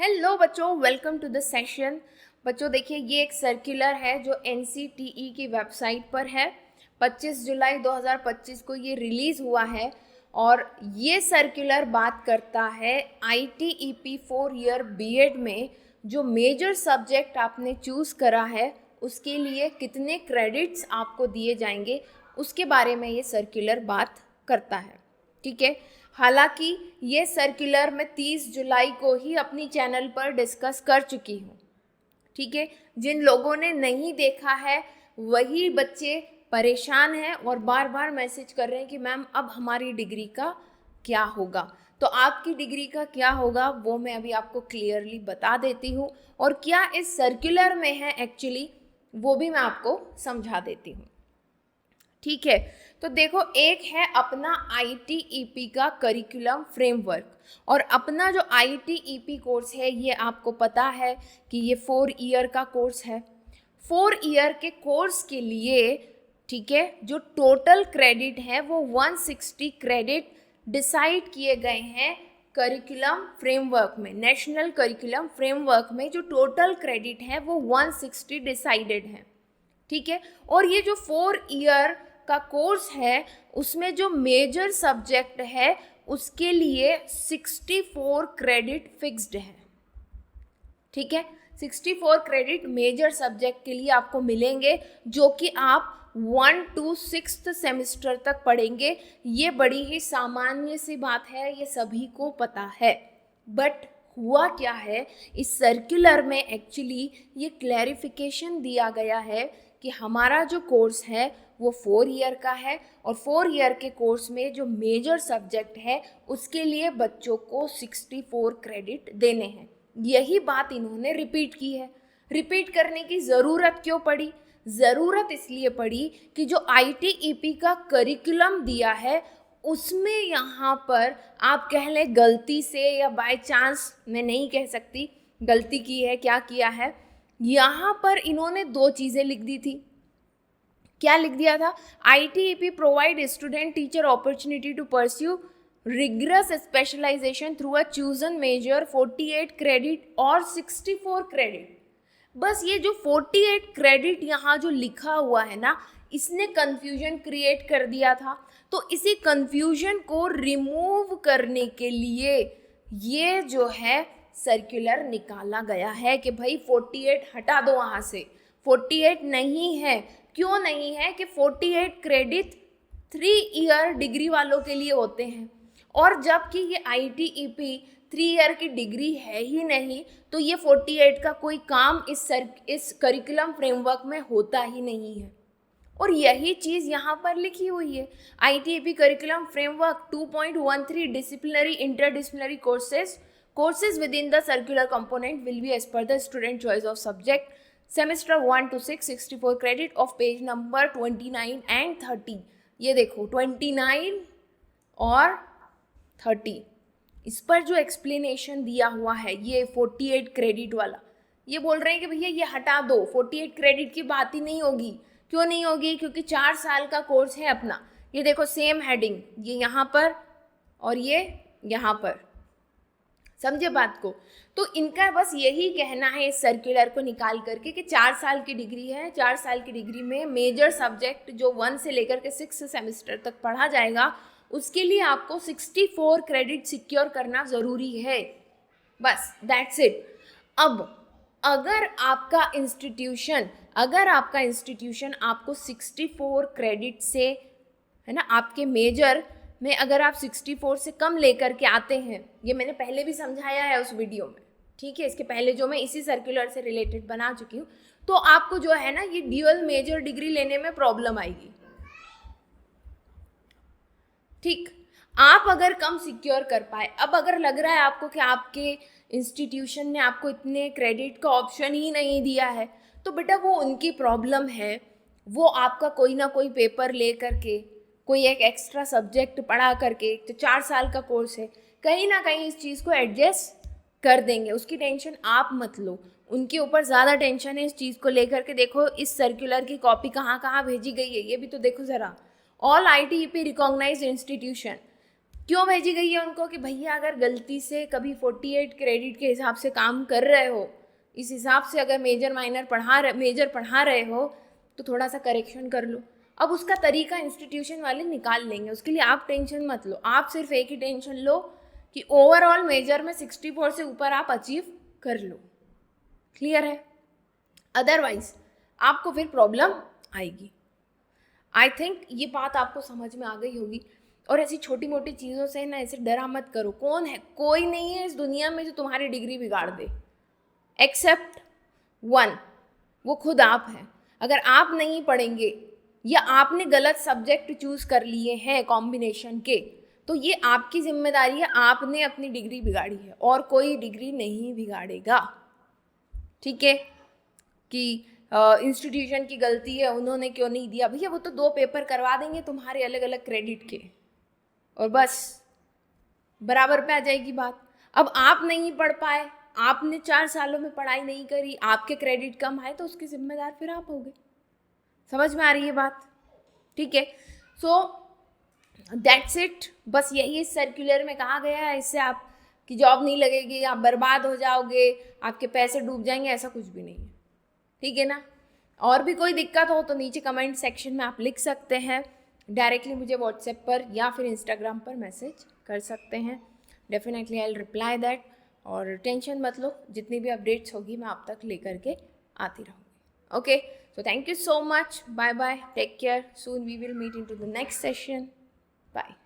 Hello बच्चों, welcome to the session. बच्चों देखिए, ये एक सर्कुलर है जो NCTE की वेबसाइट पर है। 25 जुलाई 2025 को ये रिलीज़ हुआ है और ये सर्कुलर बात करता है ITEP 4 ईयर बीएड में जो मेजर सब्जेक्ट आपने चूज़ करा है उसके लिए कितने क्रेडिट्स आपको दिए जाएंगे, उसके बारे में ये सर्कुलर बात करता है। ठीक है, हालांकि ये सर्कुलर मैं 30 जुलाई को ही अपनी चैनल पर डिस्कस कर चुकी हूँ। ठीक है, जिन लोगों ने नहीं देखा है वही बच्चे परेशान हैं और बार बार मैसेज कर रहे हैं कि मैम अब हमारी डिग्री का क्या होगा। तो आपकी डिग्री का क्या होगा वो मैं अभी आपको क्लियरली बता देती हूँ, और क्या इस सर्कुलर में है एक्चुअली वो भी मैं आपको समझा देती हूँ। ठीक है, तो देखो, एक है अपना ITEP का करिकुलम फ्रेमवर्क, और अपना जो ITEP कोर्स है ये आपको पता है कि ये 4 ईयर का कोर्स है। 4 ईयर के कोर्स के लिए, ठीक है, जो टोटल क्रेडिट है वो 160 क्रेडिट डिसाइड किए गए हैं करिकुलम फ्रेमवर्क में। नेशनल करिकुलम फ्रेमवर्क में जो टोटल क्रेडिट है वो 160 डिसाइडेड है। ठीक है, और ये जो 4 ईयर का कोर्स है उसमें जो मेजर सब्जेक्ट है उसके लिए 64 क्रेडिट फिक्स्ड है। ठीक है, 64 क्रेडिट मेजर सब्जेक्ट के लिए आपको मिलेंगे जो कि आप 1 to 6th सेमेस्टर तक पढ़ेंगे। ये बड़ी ही सामान्य सी बात है, ये सभी को पता है। बट हुआ क्या है, इस सर्कुलर में एक्चुअली ये क्लैरिफिकेशन दिया गया है कि हमारा जो कोर्स है वो 4 ईयर का है, और 4 ईयर के कोर्स में जो मेजर सब्जेक्ट है उसके लिए बच्चों को 64 क्रेडिट देने हैं। यही बात इन्होंने रिपीट की है। रिपीट करने की ज़रूरत क्यों पड़ी? ज़रूरत इसलिए पड़ी कि जो ITEP का करिकुलम दिया है उसमें यहाँ पर आप कह लें गलती से या बाय चांस, मैं नहीं कह सकती गलती की है क्या किया है, यहाँ पर इन्होंने 2 चीज़ें लिख दी थी। क्या लिख दिया था? ITEP provide student teacher opportunity to pursue rigorous specialisation through a chosen major 48 credit और 64 क्रेडिट। बस ये जो 48 क्रेडिट यहाँ जो लिखा हुआ है ना, इसने कंफ्यूजन क्रिएट कर दिया था। तो इसी कंफ्यूजन को रिमूव करने के लिए ये जो है सर्कुलर निकाला गया है कि भाई 48 हटा दो वहाँ से। 48 नहीं है। क्यों नहीं है? कि 48 क्रेडिट 3 ईयर डिग्री वालों के लिए होते हैं, और जबकि ये ITEP 3 ईयर की डिग्री है ही नहीं, तो ये 48 का कोई काम इस करिकुलम फ्रेमवर्क में होता ही नहीं है। और यही चीज़ यहाँ पर लिखी हुई है। ITEP curriculum framework 2.13 disciplinary interdisciplinary courses within the circular component will be as per the student choice of subject, semester 1 to 6, 64 credit of page number 29 and 30। ये देखो 29 और 30, इस पर जो एक्सप्लेनेशन दिया हुआ है ये 48 क्रेडिट वाला, ये बोल रहे हैं कि भैया ये हटा दो, 48 क्रेडिट की बात ही नहीं होगी। क्यों नहीं होगी? क्योंकि 4 साल का कोर्स है अपना। ये देखो सेम हेडिंग, ये यहाँ पर और ये यहाँ पर, समझे बात को? तो इनका बस यही कहना है इस सर्कुलर को निकाल करके कि 4 साल की डिग्री है, 4 साल की डिग्री में मेजर सब्जेक्ट जो 1 से लेकर के 6 सेमेस्टर तक पढ़ा जाएगा उसके लिए आपको 64 क्रेडिट सिक्योर करना ज़रूरी है। बस दैट्स इट। अब अगर आपका इंस्टीट्यूशन आपको 64 क्रेडिट से, है ना, आपके मेजर में अगर आप 64 से कम लेकर के आते हैं, ये मैंने पहले भी समझाया है उस वीडियो में, ठीक है, इसके पहले जो मैं इसी सर्कुलर से रिलेटेड बना चुकी हूँ, तो आपको जो है ना ये ड्यूअल मेजर डिग्री लेने में प्रॉब्लम आएगी। ठीक, आप अगर कम सिक्योर कर पाए, अब अगर लग रहा है आपको कि आपके इंस्टीट्यूशन ने आपको इतने क्रेडिट का ऑप्शन ही नहीं दिया है, तो बेटा वो उनकी प्रॉब्लम है। वो आपका कोई ना कोई पेपर ले करके, कोई एक एक्स्ट्रा सब्जेक्ट पढ़ा करके, तो 4 साल का कोर्स है, कहीं ना कहीं इस चीज़ को एडजस्ट कर देंगे, उसकी टेंशन आप मत लो। उनके ऊपर ज़्यादा टेंशन है इस चीज़ को लेकर के। देखो इस सर्कुलर की कॉपी कहाँ कहाँ भेजी गई है, ये भी तो देखो ज़रा। ऑल ITEP रिकॉग्नाइज्ड इंस्टीट्यूशन, क्यों भेजी गई है उनको कि भैया अगर गलती से कभी 48 क्रेडिट के हिसाब से काम कर रहे हो, इस हिसाब से अगर मेजर पढ़ा रहे हो तो थोड़ा सा करेक्शन कर लो। अब उसका तरीका इंस्टीट्यूशन वाले निकाल लेंगे, उसके लिए आप टेंशन मत लो। आप सिर्फ एक ही टेंशन लो कि ओवरऑल मेजर में 64 से ऊपर आप अचीव कर लो। क्लियर है? अदरवाइज आपको फिर प्रॉब्लम आएगी। आई थिंक ये बात आपको समझ में आ गई होगी। और ऐसी छोटी मोटी चीज़ों से ना ऐसे डरा मत करो। कौन है? कोई नहीं है इस दुनिया में जो तुम्हारी डिग्री बिगाड़ दे, एक्सेप्ट वन, वो खुद आप हैं। अगर आप नहीं पढ़ेंगे या आपने गलत सब्जेक्ट चूज कर लिए हैं कॉम्बिनेशन के, तो ये आपकी जिम्मेदारी है, आपने अपनी डिग्री बिगाड़ी है और कोई डिग्री नहीं बिगाड़ेगा। ठीक है? कि इंस्टीट्यूशन की गलती है, उन्होंने क्यों नहीं दिया, भैया वो तो 2 पेपर करवा देंगे तुम्हारे अलग अलग क्रेडिट के और बस बराबर पे आ जाएगी बात। अब आप नहीं पढ़ पाए, आपने 4 सालों में पढ़ाई नहीं करी, आपके क्रेडिट कम आए, तो उसके जिम्मेदार फिर आप होगे। समझ में आ रही है बात? ठीक है? So that's it. बस यही इस सर्कुलर में कहा गया है। इससे आपकी जॉब नहीं लगेगी, आप बर्बाद हो जाओगे, आपके पैसे डूब जाएंगे, ऐसा कुछ भी नहीं है। ठीक है ना? और भी कोई दिक्कत हो तो नीचे कमेंट सेक्शन में आप लिख सकते हैं, डायरेक्टली मुझे व्हाट्सएप पर या फिर इंस्टाग्राम पर मैसेज कर सकते हैं। Definitely I will reply that. और टेंशन मत लो, जितनी भी अपडेट्स होगी मैं आप तक लेकर के आती रहूँगी। Okay, so thank you so much. Bye bye. Take care. Soon we will meet into the next session. Bye.